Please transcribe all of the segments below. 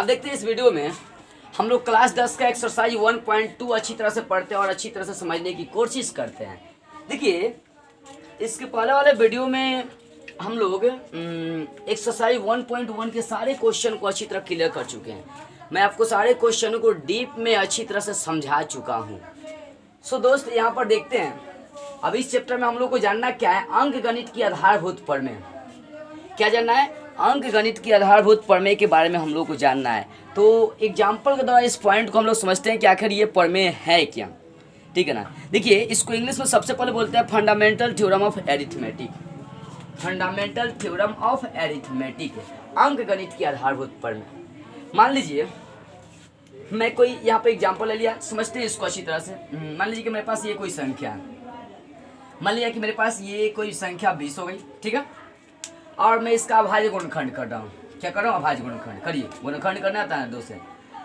अब देखते हैं इस वीडियो में हम लोग क्लास 10 का एक्सरसाइज 1.2 अच्छी तरह से पढ़ते हैं और अच्छी तरह से समझने की कोशिश करते हैं। देखिए इसके पहले वाले वीडियो में हम लोग एक्सरसाइज 1.1 के सारे क्वेश्चन को अच्छी तरह क्लियर कर चुके हैं। मैं आपको सारे क्वेश्चनों को डीप में अच्छी तरह से समझा चुका हूँ। सो दोस्त यहाँ पर देखते हैं, अब इस चैप्टर में हम लोग को जानना क्या है, अंक गणित की आधारभूत प्रमेय। क्या जानना है? अंक गणित की आधारभूत प्रमेय के बारे में हम लोग को जानना है। तो एग्जाम्पल के द्वारा इस पॉइंट को हम लोग समझते हैं कि आखिर ये प्रमेय है क्या। ठीक है ना। देखिए इसको इंग्लिश में सबसे पहले बोलते हैं fundamental theorem of arithmetic. Fundamental theorem of arithmetic, अंक गणित की आधारभूत प्रमेय। मान लीजिए मैं कोई यहाँ पे एग्जाम्पल ले लिया, समझते हैं इसको अच्छी तरह से। मान लीजिए कि मेरे पास ये कोई संख्या है, मान लिया कि मेरे पास ये कोई संख्या 20 हो गई, ठीक है, और मैं इसका अभाज्य गुणनखंड कर रहा हूँ। क्या कर रहा हूँ? अभाज्य गुणनखंड। करिए, गुणनखंड करना आता है 2 से।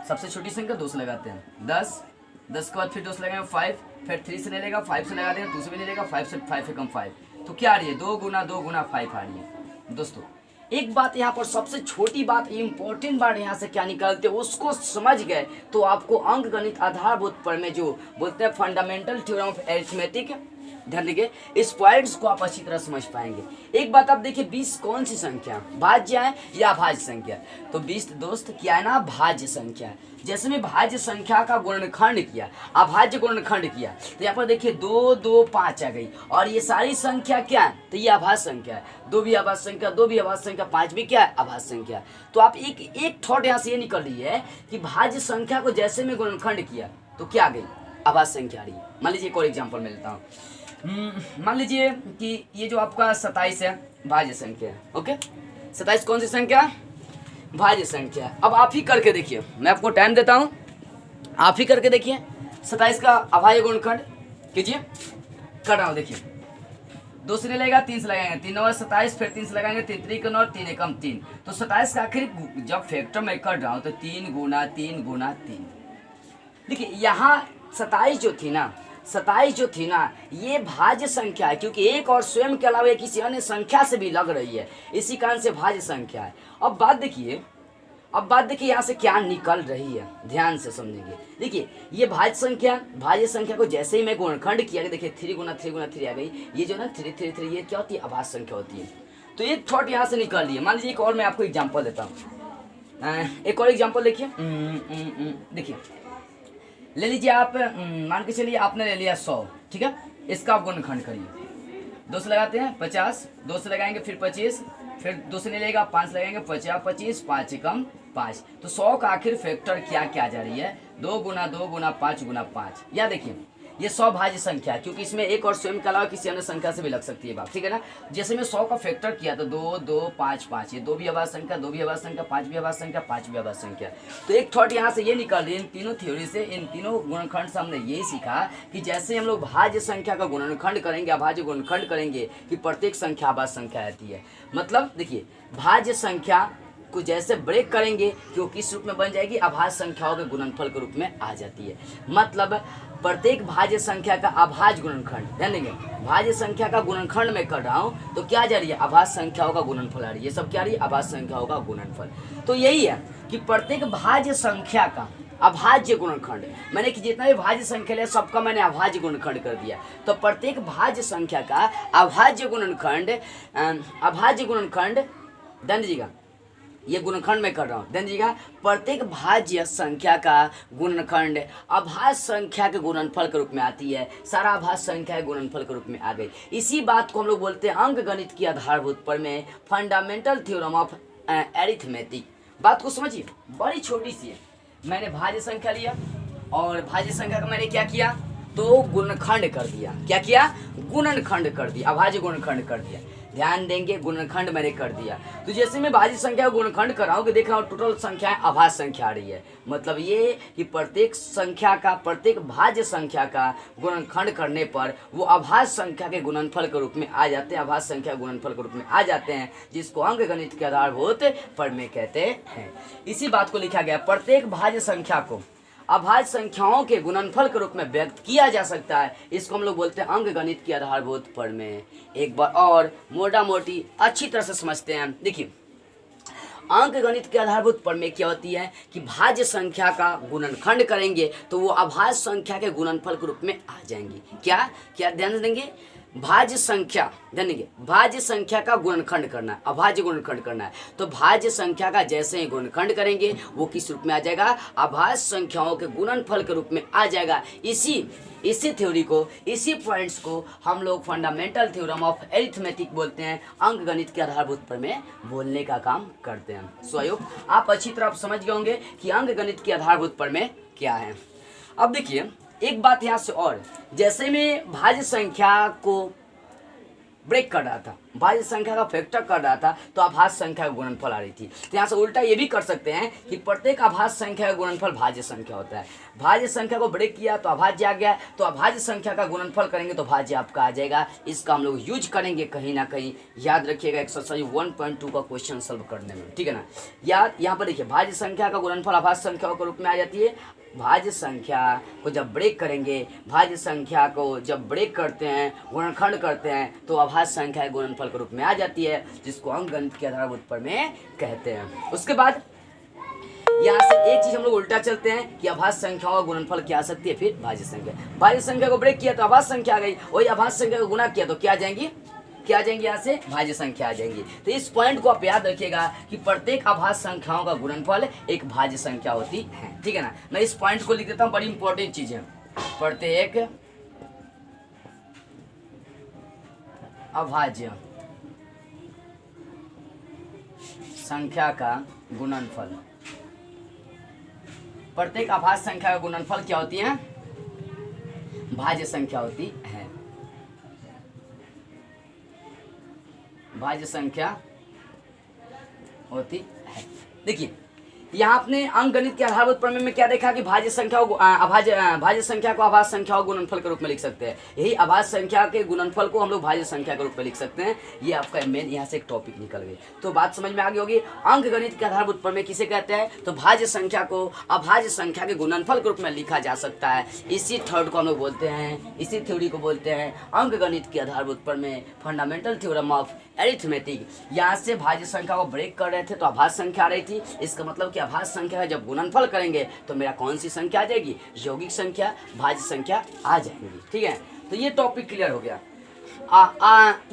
सबसे छोटी संख्या 2 से लगाते हैं, 10 के बाद फिर 2 से लगाएंगे 5, फिर 3 से ले लेगा, 5 से लगा देंगे, 2 से भी ले लेगा, 5 से 5 कम 5, तो क्या आ रही है? 2 गुना 5 आ रही है। दोस्तों एक बात यहाँ पर सबसे छोटी बात, इंपॉर्टेंट बात यहाँ से क्या निकलते उसको समझ गए तो आपको अंक गणित आधारभूत प्रमेय जो बोलते हैं फंडामेंटल थ्योरम ऑफ एरिथमेटिक, ध्यान दीजिए, इस पॉइंट्स को आप अच्छी तरह समझ पाएंगे। एक बात आप देखिए, 20 कौन सी संख्या, भाज्य है या अभाज्य संख्या? तो 20 दोस्त क्या है ना, भाज्य संख्या है। जैसे मैं भाज्य संख्या का गुणनखंड किया, अभाज्य गुणनखंड किया, तो यहाँ पर देखिए 2 2 5 आ गई, और ये सारी संख्या क्या है? तो ये अभाज्य संख्या है। 2 भी अभाज्य संख्या, 2 भी अभाज्य संख्या, 5 भी क्या है? अभाज्य संख्या। तो आप एक थॉट यहाँ से ये निकल रही है कि भाज्य संख्या को जैसे मैं गुणनखंड किया तो क्या आ गई? अभाज्य संख्या आ रही है। मान लीजिए एक और एग्जाम्पल मैं लेता हूँ। मान लीजिए कि ये जो आपका 27 है, भाज्य संख्या है। ओके, 27 कौन सी संख्या? भाज्य संख्या। अब आप ही करके देखिए, मैं आपको टाइम देता हूँ, आप ही करके देखिए 27 का अभाज्य गुणनखंड कीजिए। कर रहा हूँ, देखिए 2 से लेगा, 3 से लगाएंगे, 3 और 27, फिर 3 से लगाएंगे, 3 3 9, 3 एकम 3। तो 27 का आखिर जब फैक्टर मैं कर रहा हूँ तो 3 गुना 3 गुना 3। देखिए यहाँ 27 जो थी ना ये भाज्य संख्या है, क्योंकि एक और स्वयं के अलावा किसी अन्य संख्या से भी लग रही है, इसी कारण से भाज्य संख्या है। अब बात देखिए यहाँ से क्या निकल रही है, ध्यान से समझेंगे। देखिए ये भाज्य संख्या को जैसे ही मैं गुणनखंड किया, देखिए 3 गुना 3 गुना 3 आ गई। ये जो ना 3 3 3 ये क्या होती है? अभाज्य संख्या होती है। तो एक थॉट यहाँ से निकल रही है। मान लीजिए एक और मैं आपको एग्जाम्पल देता हूँ, एक और एग्जाम्पल देखिए। देखिए ले लीजिए आप, मान के चलिए आपने ले लिया 100, ठीक है, इसका आप गुणनखंड करिए। 2 से लगाते हैं 50, 2 से लगाएंगे फिर 25, फिर 2 से ले लेगा, 5 से लगाएंगे 50 25, 5 एकम 5। तो 100 का आखिर फैक्टर क्या जा रही है? 2 गुना 2 गुना 5 गुना 5। या देखिए ये 100 भाज्य संख्या है, क्योंकि इसमें एक और स्वयं के अलावा किसी अन्य संख्या से भी लग सकती है बात, ठीक है ना। जैसे मैं 100 का फैक्टर किया तो 2 2 5 5, ये 2 भी अभाज्य संख्या, 2 भी अभाज्य संख्या, 5 भी अभाज्य संख्या, 5 भी अभाज्य संख्या। तो एक थॉट यहाँ से ये निकल रही है, इन तीनों थ्योरी से, इन तीनों गुणनखंड से हमने यही सीखा कि जैसे हम लोग भाज्य संख्या का गुणनखंड करेंगे, अभाज्य गुणनखंड करेंगे, कि प्रत्येक संख्या अभाज्य संख्या आती है। मतलब देखिए भाज्य संख्या को जैसे ब्रेक करेंगे कि वो किस रूप में बन जाएगी? अभाज्य संख्याओं के गुणनफल के रूप में आ जाती है। मतलब प्रत्येक भाज्य संख्या का अभाज्य गुणनखंड, ध्यान देंगे, भाज्य संख्या का गुणनखंड में कर रहा हूँ तो क्या जा रही है? अभाज्य संख्याओं का गुणनफल आ रही है। ये सब क्या आ रही है? अभाज्य संख्याओं का गुणनफल। तो यही है कि प्रत्येक भाज्य संख्या का अभाज्य गुणनखंड, मैंने कि जितना भी भाज्य संख्या है सबका मैंने अभाज्य गुणनखंड कर दिया। तो प्रत्येक भाज्य संख्या का अभाज्य गुणनखंड ध्यान दीजिएगा, ये गुणनखंड में कर रहा हूँ, ध्यान दीजिएगा, प्रत्येक भाज्य संख्या का गुणनखंड अभाज्य संख्या के गुणनफल के रूप में आती है। सारा अभाज्य संख्या के गुणनफल के रूप में आ गई। इसी बात को हम लोग बोलते हैं अंक गणित की आधारभूत प्रमेय, फंडामेंटल थ्योरम ऑफ एरिथमेटिक। बात को समझिए, बड़ी छोटी सी है। मैंने भाज्य संख्या लिया और भाज्य संख्या का मैंने क्या किया? तो गुणनखंड कर दिया। क्या किया? गुणनखंड कर दिया, अभाज्य गुणनखंड कर दिया। ध्यान देंगे, गुणनखंड मैंने कर दिया। तो जैसे मैं भाज्य संख्या को गुणनखंड कर रहा हूँ कि देख रहा हूँ टोटल संख्या अभाज्य संख्या आ रही है। मतलब ये कि प्रत्येक संख्या का, प्रत्येक भाज्य संख्या का गुणनखंड करने पर वो अभाज्य संख्या के गुणनफल के रूप में आ जाते हैं, अभाज्य संख्या गुणनफल के रूप में आ जाते हैं, जिसको अंक गणित के आधारभूत प्रमेय कहते हैं। इसी बात को लिखा गया, प्रत्येक भाज्य संख्या को अभाज्य संख्याओं के गुणनफल के रूप में व्यक्त किया जा सकता है। इसको हम लोग बोलते हैं अंक गणित की आधारभूत प्रमेय। एक बार और मोटा मोटी अच्छी तरह से समझते हैं। देखिए अंक गणित के आधारभूत प्रमेय क्या होती है कि भाज्य संख्या का गुणनखंड करेंगे तो वो अभाज्य संख्या के गुणनफल के रूप में आ जाएंगी। क्या क्या ध्यान देंगे, भाज्य संख्या, ध्यान देंगे, भाज्य संख्या का गुणनखंड करना है, अभाज्य गुणनखंड करना है, तो भाज्य संख्या का जैसे ही गुणनखंड करेंगे वो किस रूप में आ जाएगा, अभाज्य संख्याओं के गुणनफल के रूप में आ जाएगा। इसी थ्योरी को, इसी पॉइंट्स को हम लोग फंडामेंटल थ्योरम ऑफ अरिथमेटिक बोलते हैं, अंक गणित के आधारभूत प्रमेय बोलने का काम करते हैं। सो आई होप आप अच्छी तरह समझ गए होंगे कि अंक गणित के आधारभूत प्रमेय क्या है। अब देखिए एक बात यहाँ से और, जैसे मैं भाज्य संख्या को ब्रेक कर रहा था, भाज्य संख्या का फैक्टर कर रहा था, तो अभाज्य संख्या का गुणनफल आ रही थी। तो यहाँ से उल्टा ये भी कर सकते हैं कि प्रत्येक अभाज्य संख्या का गुणनफल भाज्य संख्या होता है। भाज्य संख्या को ब्रेक किया तो अभाज्य आ गया, तो अभाज्य संख्या का गुणनफल करेंगे तो भाज्य आपका आ जाएगा। इसका हम लोग यूज करेंगे कहीं ना कहीं, याद रखिएगा एक्सरसाइज 1.2 का क्वेश्चन सॉल्व करने में, ठीक है ना। याद यहाँ पर देखिए, भाज्य संख्या का गुणनफल अभाज्य संख्याओं के रूप में आ जाती है। भाज्य संख्या को जब ब्रेक करेंगे, भाज्य संख्या को जब ब्रेक करते हैं, गुणनखंड करते हैं, तो अभाज्य संख्या गुणनफल के रूप में आ जाती है, जिसको अंक गणित के आधारभूत प्रमेय कहते हैं। उसके बाद यहाँ से एक चीज हम लोग उल्टा चलते हैं कि अभाज्य संख्याओं का गुणनफल क्या आ सकती है, फिर भाज्य संख्या। भाज्य संख्या को ब्रेक किया तो अभाज्य संख्या आ गई, वही अभाज्य संख्या को गुणा किया तो क्या आ जाएंगी, क्या आ जाएंगे, यहाँ से भाज्य संख्या आ जाएंगी। तो इस पॉइंट को आप याद रखिएगा कि प्रत्येक अभाज्य संख्याओं का गुणनफल एक भाज्य संख्या होती है, ठीक है ना। मैं इस पॉइंट को लिख देता हूँ, बड़ी इंपॉर्टेंट चीज है। प्रत्येक अभाज्य संख्या का गुणनफल, प्रत्येक अभाज्य संख्या का गुणनफल क्या होती है, भाज्य संख्या होती है, भाज्य संख्या होती है। देखिए यहाँ आपने अंक गणित के आधारभूत प्रमेय में क्या देखा कि भाज्य संख्या भाज्य संख्या को अभाज्य संख्या गुणनफल के रूप में लिख सकते हैं। यही अभाज्य संख्या के गुणनफल को हम लोग भाज्य संख्या के रूप में लिख सकते हैं। ये आपका मेन यहाँ से एक टॉपिक निकल गई, तो बात समझ में आ गई होगी। अंक गणित के आधारभूत प्रमेय किसे कहते हैं, तो भाज्य संख्या को अभाज्य संख्या के गुणनफल के रूप में लिखा जा सकता है। इसी थर्ड को हम लोग बोलते हैं, इसी थ्योरी को बोलते हैं अंक गणित के आधारभूत प्रमेय, फंडामेंटल थ्योरम ऑफ अरिथमेटिक। यहाँ से भाज्य संख्या को ब्रेक कर रहे थे तो अभाज्य संख्या आ रही थी, इसका मतलब कि अभाज्य संख्या का जब गुणनफल करेंगे तो मेरा कौन सी संख्या आ जाएगी, यौगिक संख्या, भाज्य संख्या आ जाएंगी, ठीक है। तो ये टॉपिक क्लियर हो गया।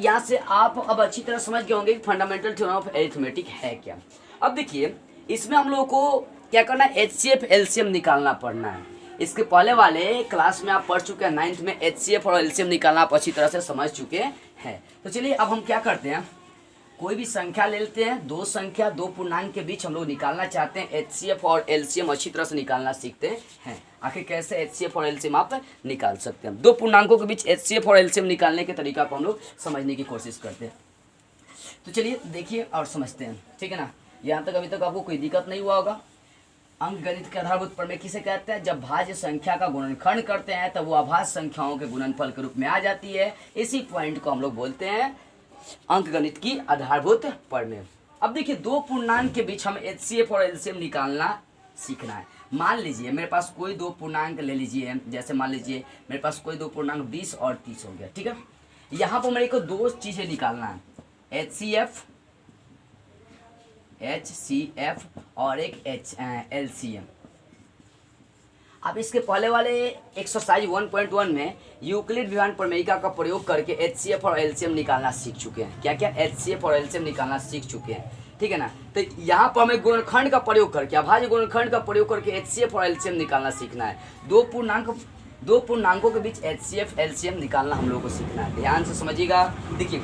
यहाँ से आप अब अच्छी तरह समझ गए होंगे कि फंडामेंटल थ्योरम ऑफ अरिथमेटिक है क्या। अब देखिए इसमें हम लोगों को क्या करना है, HCF LCM निकालना पड़ना है। इसके पहले वाले क्लास में आप पढ़ चुके हैं, 9th में HCF और LCM निकालना आप अच्छी तरह से समझ चुके हैं। तो चलिए अब हम क्या करते हैं, कोई भी संख्या ले लेते हैं, दो संख्या, दो पूर्णांक के बीच हम लोग निकालना चाहते हैं। HCF और LCM अच्छी तरह से निकालना सीखते हैं। आखिर कैसे HCF और LCM आप निकाल सकते हैं, दो पूर्णांकों के बीच HCF और LCM निकालने के तरीका को हम लोग समझने की कोशिश करते हैं। तो चलिए देखिए और समझते हैं, ठीक है ना। यहाँ तक अभी तक आपको कोई दिक्कत नहीं हुआ होगा। अंक गणित के आधारभूत प्रमेय किसे कहते हैं, जब भाज्य संख्या का गुणनखंड करते हैं तब वो अभाज्य संख्याओं के गुणनफल के रूप में आ जाती है। इसी पॉइंट को हम लोग बोलते हैं अंक गणित की आधारभूत प्रमेय। अब देखिए दो पूर्णांक के बीच हम HCF और LCM निकालना सीखना है। मान लीजिए मेरे पास कोई दो पूर्णांक ले लीजिए, जैसे मान लीजिए मेरे पास कोई दो पूर्णांक 20 और 30 हो गया, ठीक है। यहाँ पर मेरे को दो चीजें निकालना है, HCF और एक LCM। अब इसके पहले वाले एक्सरसाइज 1.1 में यूक्लिड विभाजन प्रमेयिका का प्रयोग करके HCF और LCM निकालना सीख चुके हैं। क्या क्या, HCF और LCM निकालना सीख चुके हैं, ठीक है ना। तो यहाँ पर हमें गुणनखंड का प्रयोग करके, अभाज्य गुणनखंड का प्रयोग करके HCF और LCM निकालना सीखना है। दो पूर्णांकों के बीच HCF LCM निकालना हम लोगों को सीखना है। ध्यान से समझिएगा। देखिए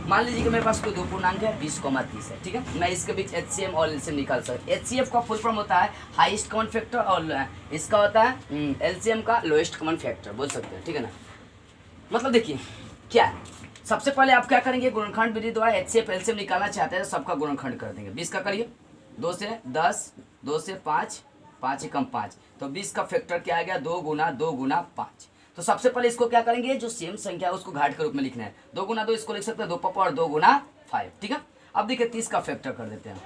मान लीजिए कि मेरे पास कोई दो पूर्णांक है 20, 30 है, ठीक है। मैं इसके बीच HCM और LCM निकाल सकता हूँ। HCF का फुल फॉर्म होता है हाईएस्ट कॉमन फैक्टर और इसका होता है LCM का लोएस्ट कॉमन फैक्टर, बोल सकते हैं, ठीक है ना। मतलब देखिए क्या है, सबसे पहले आप क्या करेंगे, गुणनखंड विधि द्वारा HCF LCM निकालना चाहते हैं तो सबका गुणनखंड कर देंगे। 20 का करिए, 2 से 10, 2 से 5, 5 एकम 5, तो 20 का फैक्टर क्या आ गया, 2 गुना 5। तो सबसे पहले इसको क्या करेंगे, जो सेम संख्या है उसको घाट के रूप में लिखना है। 2 गुना 2 इसको लिख सकते हैं 2 पापा और 2 गुना 5, ठीक है। अब देखिए 30 का फैक्टर कर देते हैं,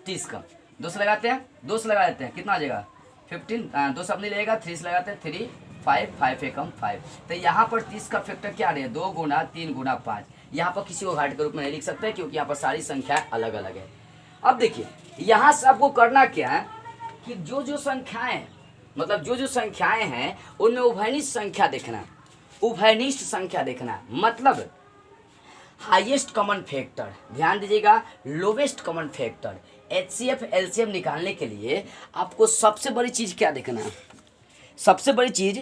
30 का 2 से लगाते हैं, 2 से लगा देते हैं, कितना आ जाएगा 15, 2 से अब नहीं लगेगा, 3 से लगाते हैं 3, 5, 5 एकम 5। तो यहाँ पर 30 का फैक्टर क्या रहे, 2 गुना 3 गुना 5। यहाँ पर किसी को घाट के रूप में नहीं लिख सकते क्योंकि यहाँ पर सारी संख्या अलग अलग है। अब देखिए यहाँ से आपको करना क्या है कि जो जो संख्याएं मतलब जो जो संख्याएं हैं उनमें उभयनिष्ठ संख्या देखना है, उभयनिष्ठ संख्या देखना है, मतलब हाईएस्ट कॉमन फैक्टर, ध्यान दीजिएगा, lowest common factor. HCF LCM निकालने के लिए आपको सबसे बड़ी चीज़ क्या देखना है, सबसे बड़ी चीज़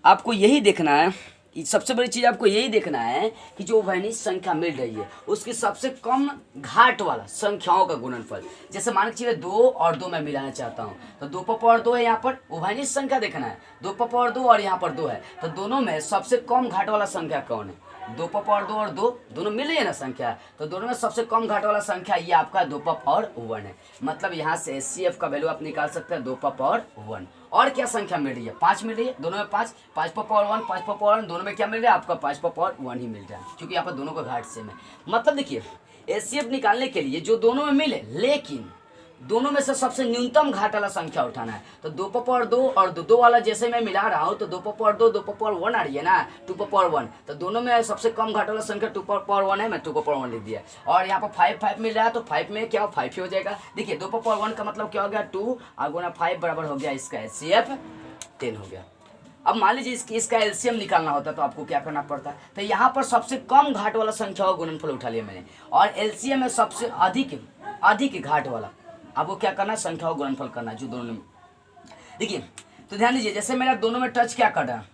आपको यही देखना है, सबसे बड़ी चीज़ आपको यही देखना है कि जो उभयनिष्ठ संख्या मिल रही है उसकी सबसे कम घाट वाला संख्याओं का गुणनफल। जैसे मान के चलिए 2 और 2 मैं मिलाना चाहता हूँ, तो 2 पर पावर 2 है, यहाँ पर उभयनिष्ठ संख्या देखना है, 2 पर पावर 2 और यहाँ पर 2 है, तो दोनों में सबसे कम घाट वाला संख्या कौन है? 2 पर पावर 2 और 2 दोनों मिल रही है ना संख्या, तो दोनों में सबसे कम घाट वाला संख्या ये आपका 2 पर पावर 1 है। मतलब यहाँ से एचसीएफ का वैल्यू आप निकाल सकते हैं 2 पर पावर 1। और क्या संख्या मिल रही है? 5 मिल रही है, दोनों में 5, 5 पर पावर 1, 5 पर पावर 1, दोनों में क्या मिल रहा है आपका? 5 पर पावर 1 ही मिल रहा है, क्योंकि यहाँ पर दोनों का घाट सेम है। मतलब देखिए एचसीएफ निकालने के लिए जो दोनों में मिले लेकिन दोनों में से सबसे न्यूनतम घाट वाला संख्या उठाना है, तो 2 पर पावर 2 और 2 वाला जैसे मैं मिला रहा हूँ तो 2 पर पावर 2, 2 पर पावर 1 आ रही है ना, 2 पर पावर 1, तो दोनों में सबसे कम घाट वाला संख्या 2 पर पावर 1 है, मैं 2 पर पावर 1 लिख दिया। और यहाँ पर 5 5 मिल रहा है, तो 5 में क्या 5 ही हो जाएगा। देखिए 2 पर पावर 1 का मतलब क्या हो गया? 2 और गुना 5 बराबर हो गया इसका एचसीएफ 10 हो गया। अब मान लीजिए इसका एलसीएम निकालना होता तो आपको क्या करना पड़ता? तो यहाँ पर सबसे कम घाट वाला संख्या का गुणनफल उठा लिया मैंने, और एलसीएम में सबसे अधिक घाट वाला आपको क्या करना है? संख्या का गुणनफल करना है जो दोनों में। देखिए तो ध्यान दीजिए, जैसे मेरा दोनों में टच क्या कर रहा है?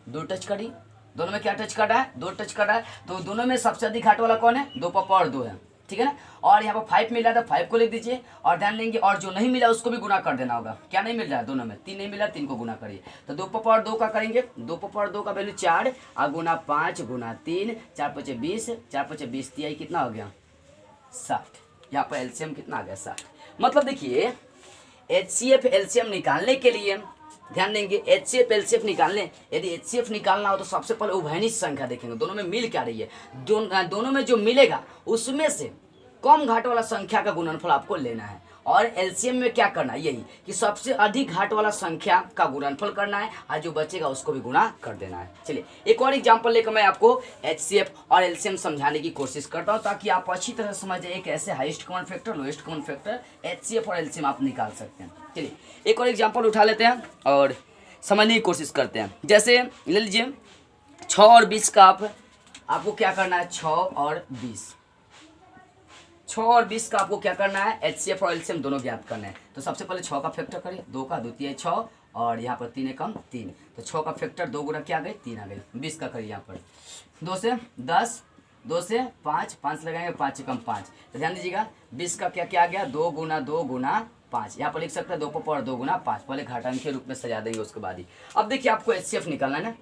2 टच करी, दोनों में क्या टच कर रहा है? 2 टच कर रहा है, तो दोनों में सबसे अधिक घाट वाला कौन है? 2 पर पावर 2 है, ठीक है ना। और यहाँ पर 5 मिला था, 5 को लिख दीजिए, और ध्यान देंगे और जो नहीं मिला उसको भी गुना कर देना होगा। क्या नहीं मिल रहा है? दोनों में 3 नहीं मिला, 3 को गुना करिए, तो 2 पर पावर 2 का करेंगे, 2 पर पावर 2 का वैल्यू 4 और गुना 5 गुना 3, 4 5 20, 4 5 20, तिहाई कितना हो गया? 60। यहाँ पर एलसीएम कितना आ गया? 60। मतलब देखिए एचसीएफ एलसीएम निकालने के लिए ध्यान देंगे, एचसीएफ एलसीएफ निकालने, यदि एचसीएफ निकालना हो तो सबसे पहले उभयनिष्ठ संख्या देखेंगे, दोनों में मिल क्या रही है, दोनों में जो मिलेगा उसमें से कम घाट वाला संख्या का गुणनफल आपको लेना है। और एलसीएम में क्या करना है? यही कि सबसे अधिक घाट वाला संख्या का गुणनफल करना है, और जो बचेगा उसको भी गुणा कर देना है। चलिए एक और एग्जांपल लेकर मैं आपको एचसीएफ और एलसीएम समझाने की कोशिश करता हूं, ताकि आप अच्छी तरह समझ जाइए कैसे highest common factor, lowest common factor, HCF और एलसीएम आप निकाल सकते हैं। चलिए एक और एग्जाम्पल उठा लेते हैं और समझने की कोशिश करते हैं। जैसे ले लीजिए 6 और 20 का आपको क्या करना है? 6 और 20, 6 और 20 का आपको क्या करना है? एचसीएफ और एलसीएम दोनों ज्ञात करना है। तो सबसे पहले 6 का फैक्टर करिए, 2 का 2 तिहाई 6, और यहाँ पर 3 कम 3, तो 6 का फैक्टर 2 गुना क्या आ गई? 3 आ गई। 20 का करिए, यहाँ पर 2 से 10, 2 से 5, 5 लगाएंगे, 5 कम 5, तो ध्यान दीजिएगा 20 का क्या क्या आ गया? 2 गुना 5, यहाँ पर लिख सकते हैं 2 पर पावर 2 गुना 5, पहले घाटांक के रूप में सजा देंगे उसके बाद ही। अब देखिए आपको एचसीएफ निकालना है ना,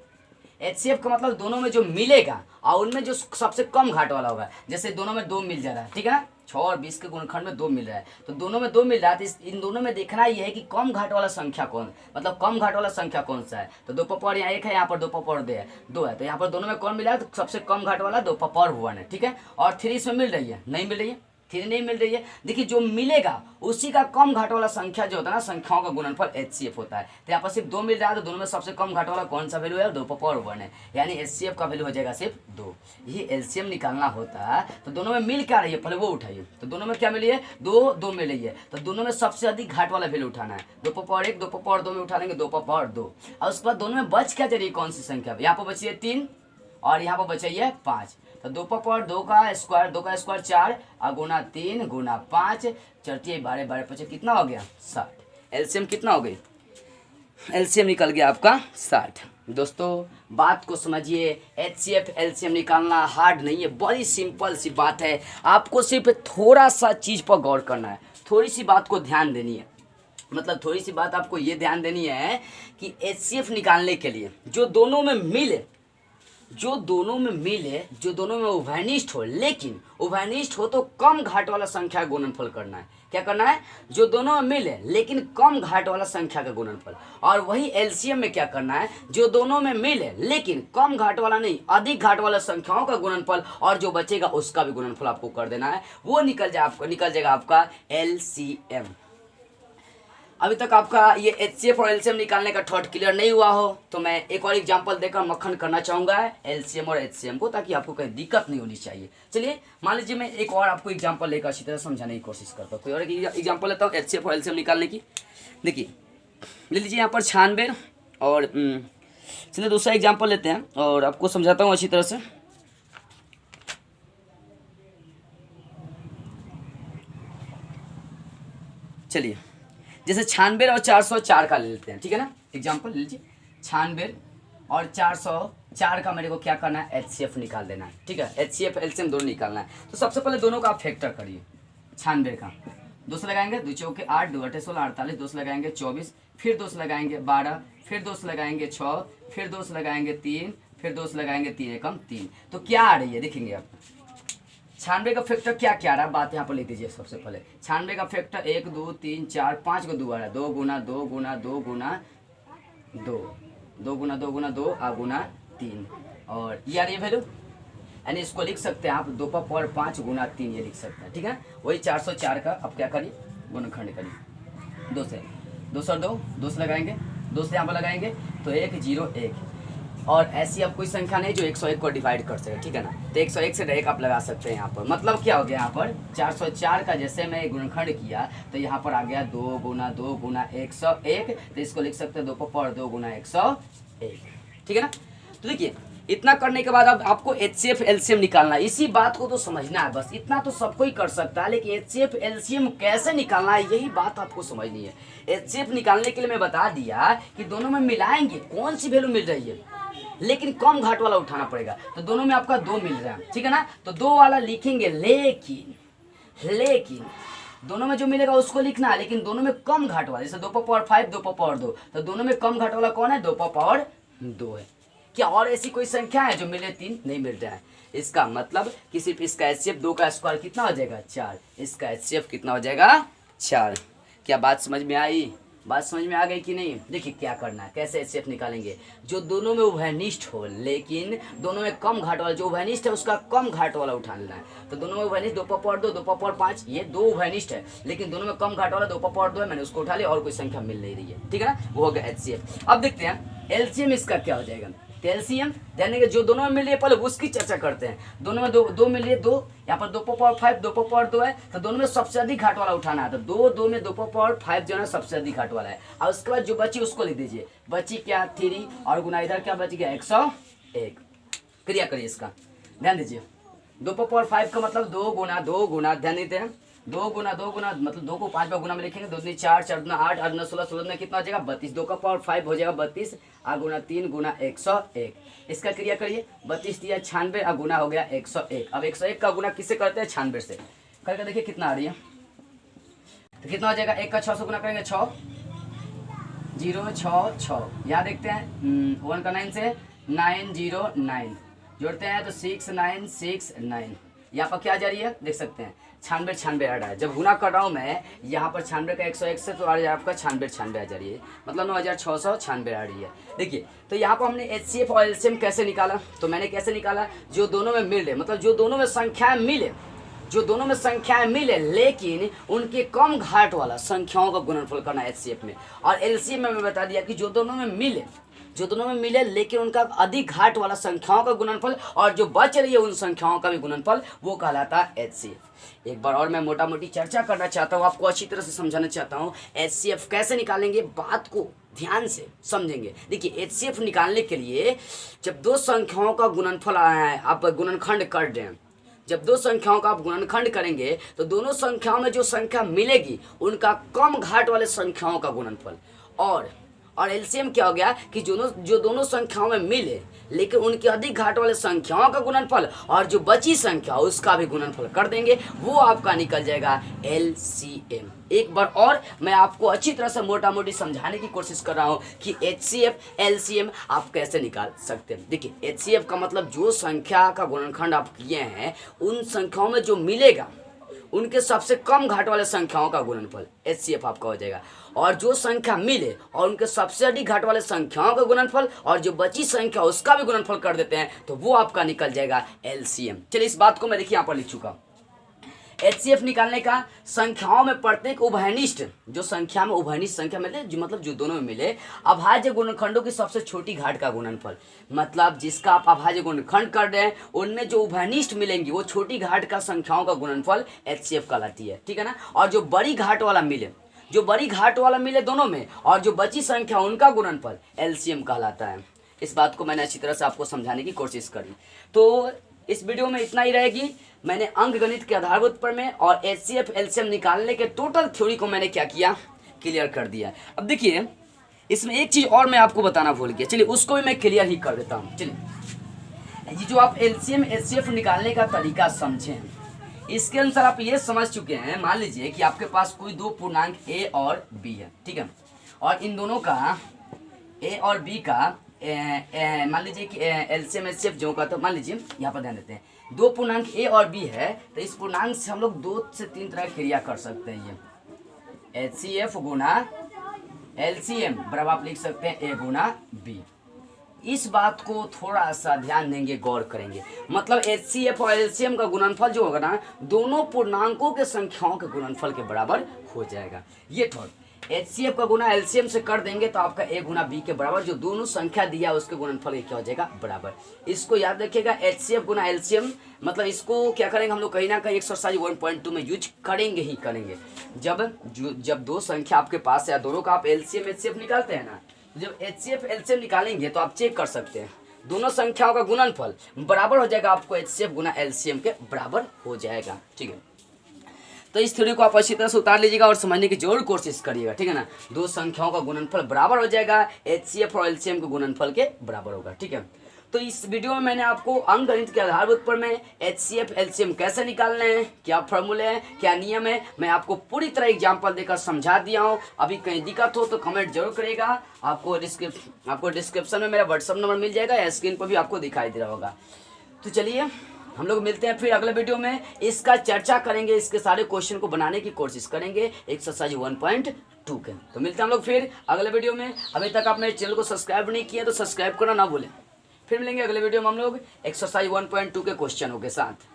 एचसीएफ का मतलब दोनों में जो मिलेगा और उनमें जो सबसे कम घाट वाला होगा। जैसे दोनों में 2 मिल जा रहा है, ठीक है ना, 6 और 20 के गुणनखंड में 2 मिल रहा है, तो दोनों में 2 मिल रहा है, तो इन दोनों में देखना ये है कि कम घाट वाला संख्या कौन, मतलब कम घाट वाला संख्या कौन सा है। तो 2 पर पावर यहाँ 1 है, यहाँ पर 2 पर पावर 2 है, तो यहाँ पर दोनों में कौन मिला है? तो सबसे कम घाट वाला 2 पर पावर 1 है, ठीक है। और 3 इसमें मिल रही है? नहीं मिल रही है, 3 नहीं मिल रही है। देखिए जो मिलेगा उसी का कम घाट वाला संख्या जो होता है ना, संख्याओं का गुणनफल एचसीएफ होता है। तो यहाँ पर सिर्फ 2 मिल रहा है, तो दोनों में सबसे कम घाट वाला कौन सा वैल्यू है? 2 पर पावर 1 है, यानी एचसीएफ का वैल्यू हो जाएगा सिर्फ 2। ये एलसीएम निकालना होता है, तो दोनों में मिल क्या रही है पहले वो उठाइए। तो दोनों में क्या मिली है? 2 मिल रही है, तो दोनों में सबसे अधिक घाट वाला वैल्यू उठाना है। 2 पर पावर 1, 2 पर पावर 2 में उठा लेंगे 2 पर पावर 2, और उसके बाद दोनों में बच क्या जा रही है? कौन सी संख्या? यहाँ पर बची है 3 और यहाँ पर बचाइए 5, तो 2 पर पावर 2 का स्क्वायर 4 और गुना 3 गुना 5, 4 12 12 5 कितना हो गया? 60। एलसीएम कितना हो गई? एलसीएम निकल गया आपका 60। दोस्तों बात को समझिए, एचसीएफ एलसीएम निकालना हार्ड नहीं है, बड़ी सिंपल सी बात है। आपको सिर्फ थोड़ा सा चीज़ पर गौर करना है, थोड़ी सी बात को ध्यान देनी है। मतलब थोड़ी सी बात आपको ये ध्यान देनी है कि एचसीएफ निकालने के लिए जो दोनों में मिले, जो दोनों में उभयनिष्ठ हो, लेकिन उभयनिष्ठ हो तो कम घाट वाला संख्या का गुणनफल करना है। क्या करना है? जो दोनों में मिले लेकिन कम घाट वाला संख्या का गुणनफल। और वही एलसीएम में क्या करना है? जो दोनों में मिले लेकिन कम घाट वाला नहीं, अधिक घाट वाला संख्याओं का गुणनफल, और जो बचेगा उसका भी गुणनफल आपको कर देना है। वो निकल जाएगा आपका एलसीएम। अभी तक आपका ये HCF और LCM निकालने का थॉट क्लियर नहीं हुआ हो तो मैं एक और एग्जांपल देकर मक्खन करना चाहूँगा LCM और HCM को, ताकि आपको कहीं दिक्कत नहीं होनी चाहिए। चलिए मान लीजिए मैं एक और आपको एग्जांपल लेकर अच्छी तरह समझाने की कोशिश करता हूँ। कोई और एग्जांपल लेता हूँ HCF और LCM निकालने की। देखिए ले लीजिए यहाँ पर 96 और चलिए दूसरा एग्जाम्पल लेते हैं और आपको समझाता हूँ अच्छी तरह से। चलिए जैसे 96 और 404 का ले लेते हैं, ठीक है ना। एग्जाम्पल ले लीजिए 96 और 404 का मेरे को क्या करना है, HCF निकाल देना है, ठीक है। HCF LCM दोनों निकालना है। तो सबसे पहले दोनों का आप फैक्टर करिए। 96 का 2 से लगाएंगे, 2 चौके 8, 2 8 16 48, 2 से लगाएंगे 24, फिर 2 से लगाएंगे 12, फिर 2 से लगाएंगे 6, फिर 2 से लगाएंगे 3, फिर 2 से लगाएंगे 3 एकम 3। तो क्या आ रही है देखेंगे आप। 96 का फैक्टर क्या क्या आ रहा है, बात यहाँ पर लिख दीजिए। सबसे पहले 96 का फैक्टर 1 2 3 4 5 को 2 आ रहा है। 2 गुना 2 गुना 2 गुना 2, 2 गुना 2 गुना 2 आ गुना 3, और ये आ रही है वैल्यू। यानी इसको लिख सकते हैं आप 2 का पावर 5 गुना 3, ये लिख सकते हैं, ठीक है। वही 404 का अब क्या करिए, गुणनखंड करिए। 2 से 2 सौ 2, 2 से लगाएंगे, 2 से यहाँ पर लगाएंगे तो 1 0 1, और ऐसी अब कोई संख्या नहीं जो 101 को डिवाइड कर सके, ठीक है ना। तो 101 से डायरेक्ट आप लगा सकते हैं यहाँ पर। मतलब क्या हो गया यहाँ पर 404 का जैसे मैं गुणनखंड किया तो यहाँ पर आ गया 2 गुना 2 गुना 101, तो इसको लिख सकते हैं 2 का पावर 2 गुना 101, ठीक है ना। तो देखिए इतना करने के बाद अब आपको HCF LCM निकालना है। इसी बात को तो समझना है, बस इतना तो सब कोई कर सकता है, लेकिन HCF LCM कैसे निकालना है यही बात आपको समझनी है। HCF निकालने के लिए मैं बता दिया कि दोनों में मिलाएंगे कौन सी वैल्यू मिल रही है, लेकिन कम घाट वाला उठाना पड़ेगा। तो दोनों में आपका 2 मिल रहा है, ठीक है ना। तो 2 वाला लिखेंगे, लेकिन दोनों में जो मिलेगा उसको लिखना है, लेकिन दोनों में कम घाट वाला। जैसे 2 का पावर 5, 2 का पावर 2, तो दोनों में कम घाट वाला कौन है, 2 का पावर 2 है। क्या और ऐसी कोई संख्या है जो मिले 3? नहीं मिल रहा है। इसका मतलब कि सिर्फ इसका HCF 2 का स्क्वायर कितना हो जाएगा, 4। इसका HCF कितना हो जाएगा, 4। क्या बात समझ में आई? बात समझ में आ गई कि नहीं? देखिए क्या करना है, कैसे HCF निकालेंगे। जो दोनों में उभयनिष्ठ हो, लेकिन दोनों में कम घाट वाला, जो उभयनिष्ठ है उसका कम घाट वाला उठा लेना है। तो दोनों में उभयनिष्ठ 2 का पावर 2, 2 का पावर 5, ये 2 उभयनिष्ठ है, लेकिन दोनों में कम घाट वाला 2 का पावर 2 है, मैंने उसको उठा लिया और कोई संख्या मिल नहीं रही है, ठीक है ना। वो हो गया HCF। अब देखते हैं LCM इसका क्या हो जाएगा। LCM यानी कि जो दोनों में मिल रही है पहले उसकी चर्चा करते हैं। दोनों में दो मिल रही है, 2 यहाँ पर 2 का पावर 5, 2 का पावर 2 है, तो दोनों में सबसे अधिक घाट वाला उठाना है। तो 2 में 2 का पावर 5 जो है सबसे अधिक घाट वाला है। और उसके बाद जो बची उसको लिख दीजिए। बची क्या, 3, और गुना इधर क्या बच गया, 101। क्रिया करिए इसका, ध्यान दीजिए। 2 का पावर 5 का मतलब 2 गुना 2 गुना, ध्यान देते हैं 2 गुना 2 गुना, मतलब 2 को 5 बार गुना में लिखेंगे, 2 दूनी 4, 4 दूना 8, 8 दूना 16, 16 दूना कितना हो जाएगा, 32। 2 का पावर 5 हो जाएगा 32, आ गुना 3 गुना 101। इसका क्रिया करिए, 32 दिया 96, आ गुना हो गया 101। अब 101 का गुना किससे करते हैं, 96 से करके देखिए कितना आ रही है। तो कितना हो जाएगा, 1 का 6 से गुना करेंगे 6 0 6 6, यहाँ देखते हैं 1 का 9 से 909 जोड़ते हैं तो 6969। यहाँ पर क्या जा रही है देख सकते हैं, 96 आ रहा है। जब गुना कर रहा हूँ मैं यहाँ पर 96 का 101 से, तो आ जाए आपका 96 आ जा रही है, मतलब 9696 आ रही है। देखिए तो यहाँ पर हमने HCF और LCM कैसे निकाला, तो मैंने कैसे निकाला, जो दोनों में मिले, मतलब जो दोनों में संख्याएं मिले, जो दोनों में संख्याएं मिले लेकिन उनके कम घाट वाला संख्याओं का गुणनफल करना HCF में। और LCM में मैं बता दिया कि जो दोनों में मिले, जो दोनों में मिले लेकिन उनका अधिक घाट वाला संख्याओं का गुणनफल, और जो बच रही है उन संख्याओं का भी गुणनफल, वो कहलाता है HCF। एक बार और मैं मोटा मोटी चर्चा करना चाहता हूँ, आपको अच्छी तरह से समझाना चाहता हूँ HCF कैसे निकालेंगे, बात को ध्यान से समझेंगे। देखिए HCF निकालने के लिए जब 2 संख्याओं का गुणनफल आप गुणनखंड कर दें, जब 2 संख्याओं का आप गुणनखंड करेंगे तो दोनों संख्याओं में जो संख्या मिलेगी उनका कम घाट वाले संख्याओं का गुणनफल, और LCM क्या हो गया कि जो दोनों संख्याओं में मिले लेकिन उनके अधिक घाट वाले संख्याओं का गुणनफल, और जो बची संख्या उसका भी गुणनफल कर देंगे, वो आपका निकल जाएगा LCM। एक बार और मैं आपको अच्छी तरह से मोटा मोटी समझाने की कोशिश कर रहा हूँ कि HCF LCM आप कैसे निकाल सकते हैं। देखिए HCF का मतलब जो संख्या का गुणनखंड आप किए हैं उन संख्याओं में जो मिलेगा उनके सबसे कम घाट वाले संख्याओं का गुणनफल HCF आपका हो जाएगा, और जो संख्या मिले और उनके सबसे अधिक घाट वाले संख्याओं का गुणनफल, और जो बची संख्या उसका भी गुणनफल कर देते हैं, तो वो आपका निकल जाएगा LCM। चलिए इस बात को मैं देखिए यहाँ पर लिख चुका हूँ। HCF निकालने का संख्याओं में प्रत्येक उभयनिष्ठ, जो संख्या में उभयनिष्ठ संख्या मिले, जो मतलब जो दोनों में मिले, अभाज्य गुणनखंडों की सबसे छोटी घाट का गुणनफल। मतलब जिसका आप अभाज्य गुणनखंड कर रहे हैं उनमें जो उभयनिष्ठ मिलेंगी वो छोटी घाट का संख्याओं का गुणनफल HCF कहलाती है, ठीक है ना। और जो बड़ी घाट वाला मिले, जो बड़ी घाट वाला मिले दोनों में, और जो बची संख्या उनका गुणनफल LCM कहलाता है। इस बात को मैंने अच्छी तरह से आपको समझाने की कोशिश करी। तो इस वीडियो में इतना ही रहेगी। मैंने अंकगणित के आधारभूत पर में और HCF LCM निकालने के टोटल थ्योरी को मैंने क्या किया, क्लियर कर दिया। अब देखिए इसमें एक चीज़ और मैं आपको बताना भूल गया, चलिए उसको भी मैं क्लियर ही कर देता हूँ। चलिए ये जो आप LCM HCF निकालने का तरीका समझें, इसके अनुसार आप ये समझ चुके हैं, मान लीजिए कि आपके पास कोई दो पूर्णांक A और B है, ठीक है, और इन दोनों का A और B का मान लीजिए कि LCM HCF जो का, तो मान लीजिए यहाँ पर ध्यान देते हैं, दो पूर्णांक A और B है, तो इस पूर्णांक से हम लोग 2 से 3 तरह की क्रिया कर सकते हैं। ये HCF गुना LCM बराबर आप लिख सकते हैं A गुना B। इस बात को थोड़ा सा ध्यान देंगे, गौर करेंगे। मतलब HCF और LCM का गुणनफल जो होगा ना, दोनों पूर्णांकों के संख्याओं के गुणनफल के बराबर हो जाएगा। ये थोड़ा HCF का गुना LCM से कर देंगे तो आपका A गुना B के बराबर, जो दोनों संख्या दिया उसके गुणनफल के क्या हो जाएगा, बराबर। इसको याद रखिएगा, HCF गुना LCM, मतलब इसको क्या करेंगे हम लोग कहीं ना कहीं एक्सरसाइज 1.2 में यूज करेंगे ही करेंगे। जब दो संख्या आपके पास है या दोनों का आप LCM HCF निकालते हैं ना, जब HCF LCM निकालेंगे तो आप चेक कर सकते हैं दोनों संख्याओं का गुणनफल बराबर हो जाएगा, आपको HCF गुना LCM के बराबर हो जाएगा, ठीक है। तो इस थ्योरी को आप अच्छी तरह से उतार लीजिएगा और समझने की जरूर कोशिश करिएगा, ठीक है ना। दो संख्याओं का गुणनफल बराबर हो जाएगा, HCF और LCM के गुणनफल के बराबर होगा, ठीक है। तो इस वीडियो में मैंने आपको अंकगणित के आधारभूत पर में HCF LCM कैसे निकालने हैं, क्या फॉर्मूले हैं, क्या नियम है, मैं आपको पूरी तरह एग्जाम्पल देकर समझा दिया हूँ। अभी कहीं दिक्कत हो तो कमेंट जरूर करिएगा। आपको डिस्क्रिप्शन में मेरा व्हाट्सअप नंबर मिल जाएगा या स्क्रीन पर भी आपको दिखाई दे रहा होगा। तो चलिए हम लोग मिलते हैं फिर अगले वीडियो में, इसका चर्चा करेंगे, इसके सारे क्वेश्चन को बनाने की कोशिश करेंगे एक्सरसाइज 1.2 के। तो मिलते हैं हम लोग फिर अगले वीडियो में। अभी तक आप मेरे चैनल को सब्सक्राइब नहीं किया तो सब्सक्राइब करना ना भूलें। फिर मिलेंगे अगले वीडियो में हम लोग एक्सरसाइज 1.2 के क्वेश्चनों के साथ।